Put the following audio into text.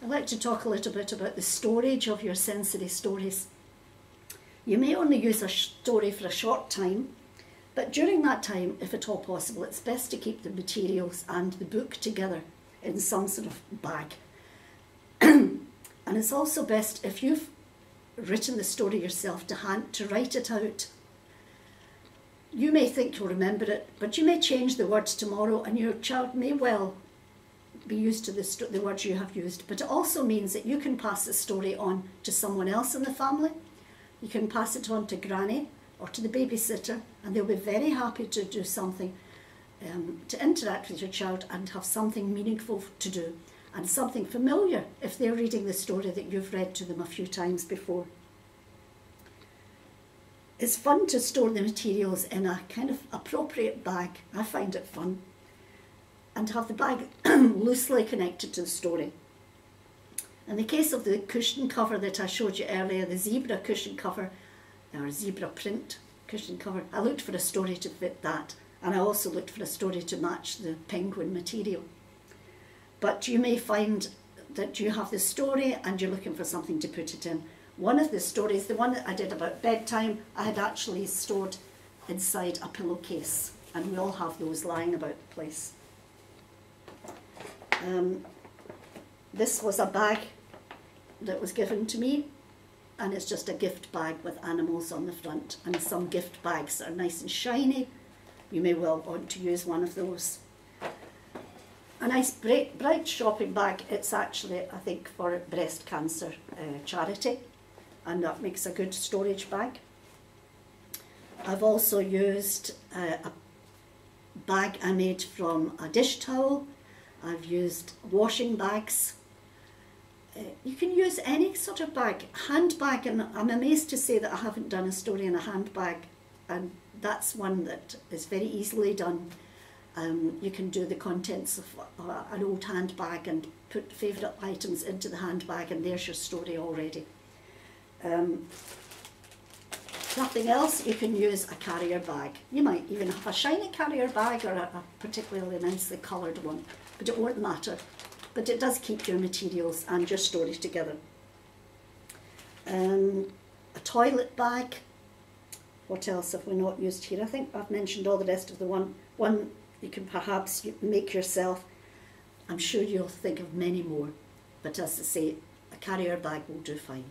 I'd like to talk a little bit about the storage of your sensory stories. You may only use a story for a short time, but during that time, if at all possible, it's best to keep the materials and the book together in some sort of bag. And it's also best, if you've written the story yourself, to write it out. You may think you'll remember it, but you may change the words tomorrow and your child may well be used to the words you have used. But it also means that you can pass the story on to someone else in the family. You can pass it on to Granny or to the babysitter, and they'll be very happy to do something to interact with your child and have something meaningful to do and something familiar if they're reading the story that you've read to them a few times before. It's fun to store the materials in a kind of appropriate bag. I find it fun. And have the bag loosely connected to the story. In the case of the cushion cover that I showed you earlier, the zebra cushion cover, or zebra print cushion cover, I looked for a story to fit that, and I also looked for a story to match the penguin material. But you may find that you have the story and you're looking for something to put it in. One of the stories, the one that I did about bedtime, I had actually stored inside a pillowcase, and we all have those lying about the place. This was a bag that was given to me, and it's just a gift bag with animals on the front, and some gift bags that are nice and shiny. You may well want to use one of those. A nice bright shopping bag. It's actually, I think, for breast cancer charity, and that makes a good storage bag. I've also used a bag I made from a dish towel. I've used washing bags. You can use any sort of bag, handbag, and I'm amazed to say that I haven't done a story in a handbag, and that's one that is very easily done. You can do the contents of an old handbag and put favourite items into the handbag, and there's your story already. Nothing else, you can use a carrier bag. You might even have a shiny carrier bag or a particularly nicely coloured one, but it won't matter. But it does keep your materials and your story together. A toilet bag. What else have we not used here? I think I've mentioned all the rest of the one you can perhaps make yourself. I'm sure you'll think of many more, but as I say, a carrier bag will do fine.